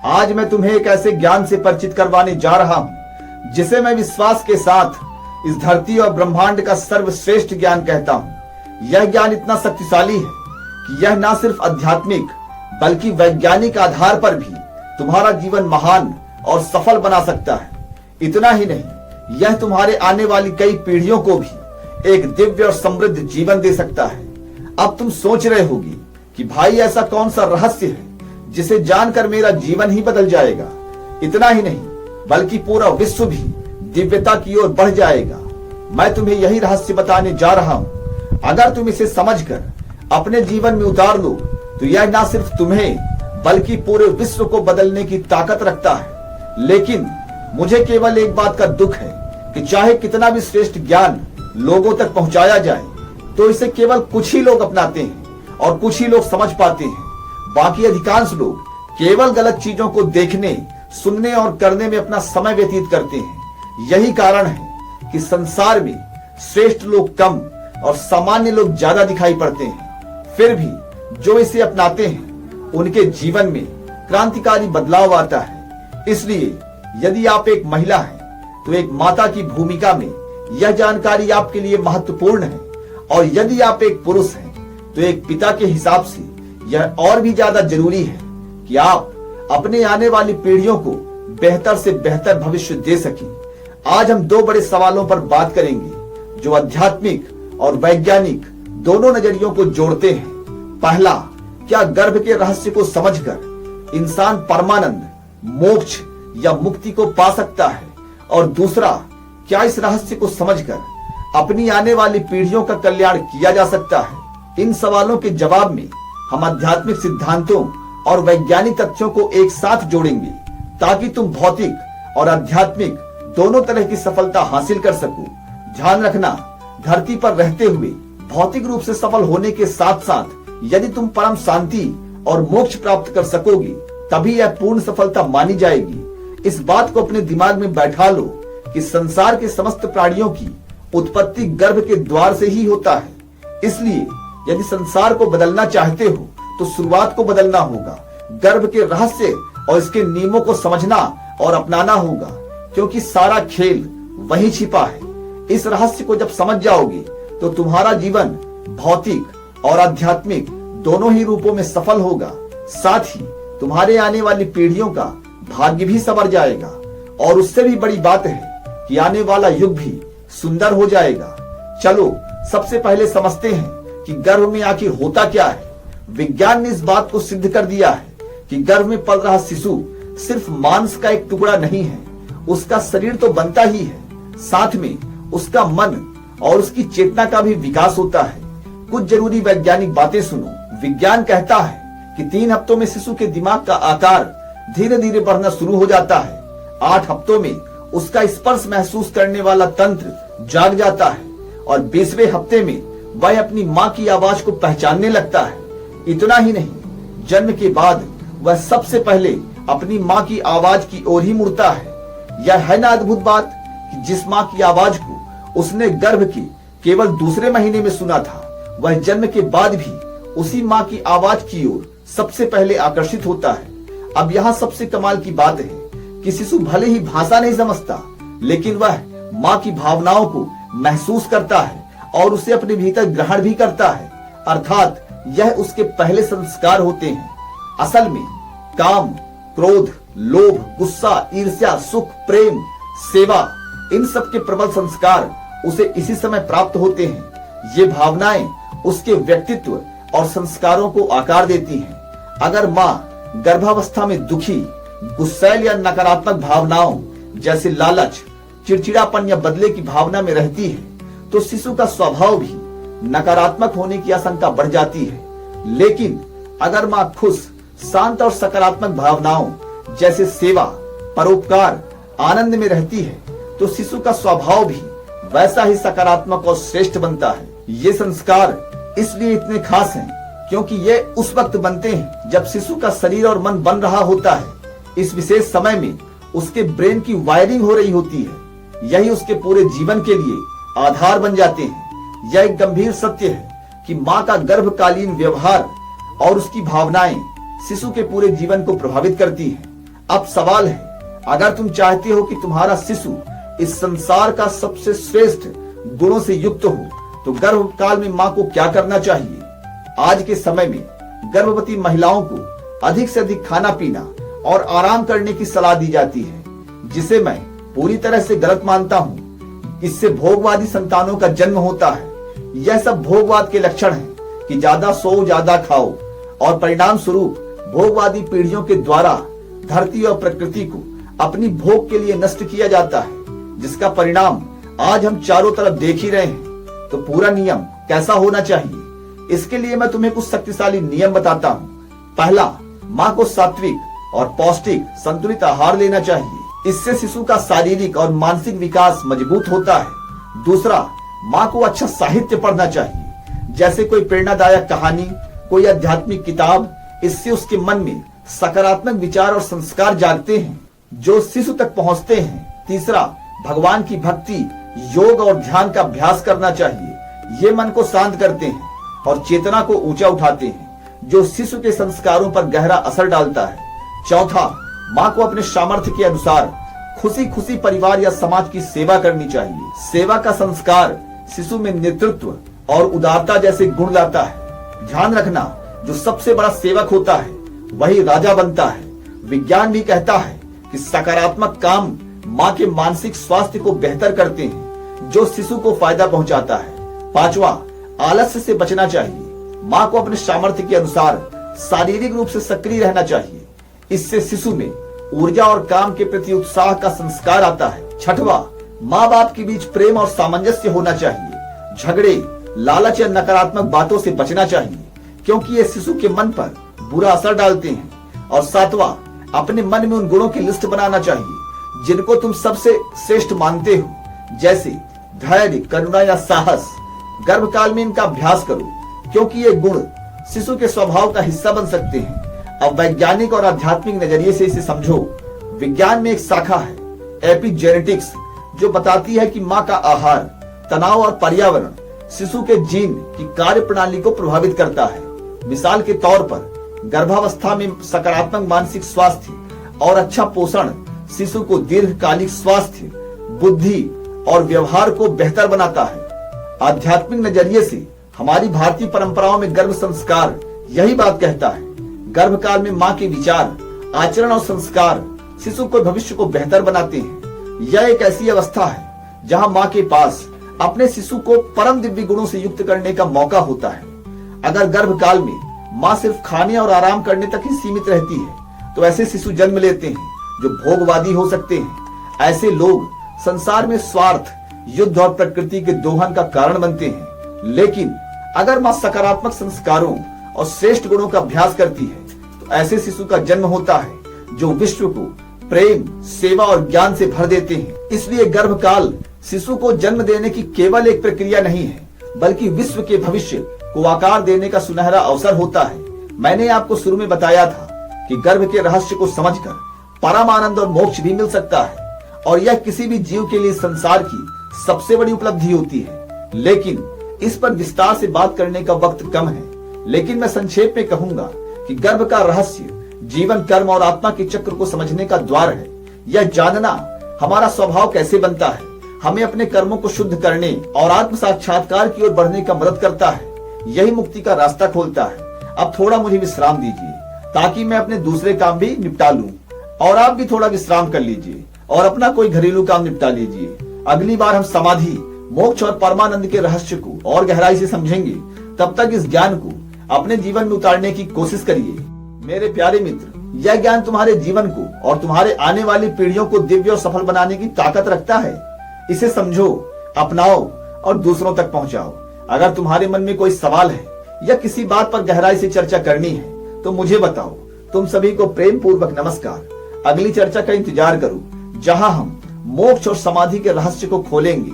आज मैं तुम्हें एक ऐसे ज्ञान से परिचित करवाने जा रहा हूं जिसे मैं विश्वास के साथ इस धरती और ब्रह्मांड का सर्वश्रेष्ठ ज्ञान कहता हूं। यह ज्ञान इतना शक्तिशाली है कि यह न सिर्फ आध्यात्मिक बल्कि वैज्ञानिक आधार पर भी तुम्हारा जीवन महान और सफल बना सकता है। इतना ही नहीं, यह तुम्हारे आने वाली कई पीढ़ियों को भी एक दिव्य और समृद्ध जीवन दे सकता है। अब तुम सोच रहे होगी कि भाई ऐसा कौन सा रहस्य है जिसे जानकर मेरा जीवन ही बदल जाएगा। इतना ही नहीं बल्कि पूरा विश्व भी दिव्यता की ओर बढ़ जाएगा। मैं तुम्हें यही रहस्य बताने जा रहा हूं। अगर तुम इसे समझकर अपने जीवन में उतार लो तो यह न सिर्फ तुम्हें बल्कि पूरे विश्व को बदलने की ताकत रखता है। लेकिन मुझे केवल एक बात का दुख है कि चाहे कितना भी श्रेष्ठ ज्ञान लोगों तक पहुंचाया जाए तो इसे केवल कुछ ही लोग अपनाते हैं और कुछ ही लोग समझ पाते हैं। बाकी अधिकांश लोग केवल गलत चीजों को देखने, सुनने और करने में अपना समय व्यतीत करते हैं। यही कारण है कि संसार में श्रेष्ठ लोग कम और सामान्य लोग ज्यादा दिखाई पड़ते हैं। फिर भी जो इसे अपनाते हैं उनके जीवन में क्रांतिकारी बदलाव आता है। इसलिए यदि आप एक महिला हैं तो एक माता की भूमिका में यह जानकारी आपके लिए महत्वपूर्ण है, और यदि आप एक पुरुष हैं तो एक पिता के हिसाब से यह और भी ज्यादा जरूरी है कि आप अपने आने वाली पीढ़ियों को बेहतर से बेहतर भविष्य दे सकें। आज हम दो बड़े सवालों पर बात करेंगे जो आध्यात्मिक और वैज्ञानिक दोनों नजरियों को जोड़ते हैं। पहला, क्या गर्भ के रहस्य को समझकर इंसान परमानंद, मोक्ष या मुक्ति को पा सकता है? और दूसरा, क्या इस रहस्य को समझकर अपनी आने वाली पीढ़ियों का कल्याण किया जा सकता है? इन सवालों के जवाब में हम आध्यात्मिक सिद्धांतों और वैज्ञानिक तथ्यों को एक साथ जोड़ेंगे ताकि तुम भौतिक और आध्यात्मिक दोनों तरह की सफलता हासिल कर सको। ध्यान रखना, धरती पर रहते हुए भौतिक रूप से सफल होने के साथ साथ यदि तुम परम शांति और मोक्ष प्राप्त कर सकोगी तभी यह पूर्ण सफलता मानी जाएगी। इस बात को अपने दिमाग में बैठा लो कि संसार के समस्त प्राणियों की उत्पत्ति गर्भ के द्वार से ही होता है। इसलिए यदि संसार को बदलना चाहते हो तो शुरुआत को बदलना होगा। गर्भ के रहस्य और इसके नियमों को समझना और अपनाना होगा, क्योंकि सारा खेल वहीं छिपा है। इस रहस्य को जब समझ जाओगे तो तुम्हारा जीवन भौतिक और आध्यात्मिक दोनों ही रूपों में सफल होगा। साथ ही तुम्हारे आने वाली पीढ़ियों का भाग्य भी संवर जाएगा, और उससे भी बड़ी बात है कि आने वाला युग भी सुंदर हो जाएगा। चलो सबसे पहले समझते हैं कि गर्भ में आखिर होता क्या है। विज्ञान ने इस बात को सिद्ध कर दिया है कि गर्भ में पल रहा शिशु सिर्फ मांस का एक टुकड़ा नहीं है। उसका शरीर तो बनता ही है, साथ में उसका मन और उसकी चेतना का भी विकास होता है। कुछ जरूरी वैज्ञानिक बातें सुनो। विज्ञान कहता है कि 3 हफ्तों में शिशु के दिमाग का आकार धीरे धीरे बढ़ना शुरू हो जाता है। 8 हफ्तों में उसका स्पर्श महसूस करने वाला तंत्र जाग जाता है, और 20वें हफ्ते में वह अपनी माँ की आवाज को पहचानने लगता है। इतना ही नहीं, जन्म के बाद वह सबसे पहले अपनी माँ की आवाज की ओर ही मुड़ता है। यह है ना अद्भुत बात कि जिस माँ की आवाज को उसने गर्भ के केवल दूसरे महीने में सुना था, वह जन्म के बाद भी उसी माँ की आवाज की ओर सबसे पहले आकर्षित होता है। अब यहाँ सबसे कमाल की बात है कि शिशु भले ही भाषा नहीं समझता, लेकिन वह माँ की भावनाओं को महसूस करता है और उसे अपने भीतर ग्रहण भी करता है। अर्थात यह उसके पहले संस्कार होते हैं। असल में काम, क्रोध, लोभ, गुस्सा, ईर्ष्या, सुख, प्रेम, सेवा, इन सब के प्रबल संस्कार उसे इसी समय प्राप्त होते हैं। ये भावनाएं उसके व्यक्तित्व और संस्कारों को आकार देती हैं। अगर माँ गर्भावस्था में दुखी, गुस्सैल या नकारात्मक भावनाओं जैसे लालच, चिड़चिड़ापन या बदले की भावना में रहती है तो शिशु का स्वभाव भी नकारात्मक होने की आशंका बढ़ जाती है। लेकिन अगर माँ खुश, शांत और सकारात्मक भावनाओं जैसे सेवा, परोपकार, आनंद में रहती है तो शिशु का स्वभाव भी वैसा ही सकारात्मक और श्रेष्ठ बनता है। ये संस्कार इसलिए इतने खास हैं क्योंकि ये उस वक्त बनते हैं जब शिशु का शरीर और मन बन रहा होता है। इस विशेष समय में उसके ब्रेन की वायरिंग हो रही होती है। यही उसके पूरे जीवन के लिए आधार बन जाते हैं। यह एक गंभीर सत्य है कि माँ का गर्भकालीन व्यवहार और उसकी भावनाएं शिशु के पूरे जीवन को प्रभावित करती हैं। अब सवाल है, अगर तुम चाहते हो कि तुम्हारा शिशु इस संसार का सबसे श्रेष्ठ गुणों से युक्त हो, तो गर्भकाल में माँ को क्या करना चाहिए? आज के समय में गर्भवती महिलाओं को अधिक से अधिक खाना पीना और आराम करने की सलाह दी जाती है, जिसे मैं पूरी तरह से गलत मानता हूँ। इससे भोगवादी संतानों का जन्म होता है। यह सब भोगवाद के लक्षण हैं कि ज्यादा सो ज्यादा खाओ, और परिणाम स्वरूप भोगवादी पीढ़ियों के द्वारा धरती और प्रकृति को अपनी भोग के लिए नष्ट किया जाता है, जिसका परिणाम आज हम चारों तरफ देख ही रहे हैं। तो पूरा नियम कैसा होना चाहिए? इसके लिए मैं तुम्हें कुछ शक्तिशाली नियम बताता हूँ। पहला, माँ को सात्विक और पौष्टिक संतुलित आहार लेना चाहिए। इससे शिशु का शारीरिक और मानसिक विकास मजबूत होता है। दूसरा, माँ को अच्छा साहित्य पढ़ना चाहिए, जैसे कोई प्रेरणादायक कहानी, कोई आध्यात्मिक किताब। इससे उसके मन में सकारात्मक विचार और संस्कार जागते हैं, जो शिशु तक पहुँचते हैं। तीसरा, भगवान की भक्ति, योग और ध्यान का अभ्यास करना चाहिए। ये मन को शांत करते हैं और चेतना को ऊंचा उठाते हैं, जो शिशु के संस्कारों पर गहरा असर डालता है। चौथा, माँ को अपने सामर्थ्य के अनुसार खुशी खुशी परिवार या समाज की सेवा करनी चाहिए। सेवा का संस्कार शिशु में नेतृत्व और उदारता जैसे गुण लाता है। ध्यान रखना, जो सबसे बड़ा सेवक होता है वही राजा बनता है। विज्ञान भी कहता है कि सकारात्मक काम माँ के मानसिक स्वास्थ्य को बेहतर करते हैं, जो शिशु को फायदा पहुंचाता है। पांचवा, आलस्य से बचना चाहिए। माँ को अपने सामर्थ्य के अनुसार शारीरिक रूप से सक्रिय रहना चाहिए। इससे शिशु में ऊर्जा और काम के प्रति उत्साह का संस्कार आता है। छठवां, माँ बाप के बीच प्रेम और सामंजस्य होना चाहिए। झगड़े, लालच या नकारात्मक बातों से बचना चाहिए, क्योंकि ये शिशु के मन पर बुरा असर डालते हैं। और सातवां, अपने मन में उन गुणों की लिस्ट बनाना चाहिए जिनको तुम सबसे श्रेष्ठ मानते हो, जैसे धैर्य, करुणा या साहस। गर्भकाल में इनका अभ्यास करो, क्योंकि ये गुण शिशु के स्वभाव का हिस्सा बन सकते हैं। अब वैज्ञानिक और आध्यात्मिक नजरिए से इसे समझो। विज्ञान में एक शाखा है एपिजेनेटिक्स, जो बताती है कि माँ का आहार, तनाव और पर्यावरण शिशु के जीन की कार्य प्रणाली को प्रभावित करता है। मिसाल के तौर पर, गर्भावस्था में सकारात्मक मानसिक स्वास्थ्य और अच्छा पोषण शिशु को दीर्घकालिक स्वास्थ्य, बुद्धि और व्यवहार को बेहतर बनाता है। आध्यात्मिक नजरिए से हमारी भारतीय परंपराओं में गर्भ संस्कार यही बात कहता है। गर्भकाल में माँ के विचार, आचरण और संस्कार शिशु के भविष्य को बेहतर बनाते हैं। यह एक ऐसी अवस्था है जहाँ माँ के पास अपने शिशु को परम दिव्य गुणों से युक्त करने का मौका होता है। अगर गर्भकाल में माँ सिर्फ खाने और आराम करने तक ही सीमित रहती है, तो ऐसे शिशु जन्म लेते हैं जो भोगवादी हो सकते हैं। ऐसे लोग संसार में स्वार्थ, युद्ध और प्रकृति के दोहन का कारण बनते हैं। लेकिन अगर माँ सकारात्मक संस्कारों और श्रेष्ठ गुणों का अभ्यास करती है, तो ऐसे शिशु का जन्म होता है जो विश्व को प्रेम, सेवा और ज्ञान से भर देते हैं। इसलिए गर्भकाल शिशु को जन्म देने की केवल एक प्रक्रिया नहीं है, बल्कि विश्व के भविष्य को आकार देने का सुनहरा अवसर होता है। मैंने आपको शुरू में बताया था कि गर्भ के रहस्य को समझकर परम आनंद और मोक्ष भी मिल सकता है, और यह किसी भी जीव के लिए संसार की सबसे बड़ी उपलब्धि होती है। लेकिन इस पर विस्तार से बात करने का वक्त कम है, लेकिन मैं संक्षेप में कहूंगा कि गर्भ का रहस्य जीवन, कर्म और आत्मा के चक्र को समझने का द्वार है। यह जानना हमारा स्वभाव कैसे बनता है, हमें अपने कर्मों को शुद्ध करने और आत्म साक्षात्कार की ओर बढ़ने का मदद करता है। यही मुक्ति का रास्ता खोलता है। अब थोड़ा मुझे विश्राम दीजिए, ताकि मैं अपने दूसरे काम भी निपटा लूं, और आप भी थोड़ा विश्राम कर लीजिए और अपना कोई घरेलू काम निपटा लीजिए। अगली बार हम समाधि, मोक्ष और परमानंद के रहस्य को और गहराई से समझेंगे। तब तक इस ज्ञान को अपने जीवन में उतारने की कोशिश करिए। मेरे प्यारे मित्र, यह ज्ञान तुम्हारे जीवन को और तुम्हारे आने वाली पीढ़ियों को दिव्य और सफल बनाने की ताकत रखता है। इसे समझो, अपनाओ और दूसरों तक पहुंचाओ। अगर तुम्हारे मन में कोई सवाल है या किसी बात पर गहराई से चर्चा करनी है, तो मुझे बताओ। तुम सभी को प्रेम पूर्वक नमस्कार। अगली चर्चा का इंतजार करो, जहां हम मोक्ष और समाधि के रहस्य को खोलेंगे।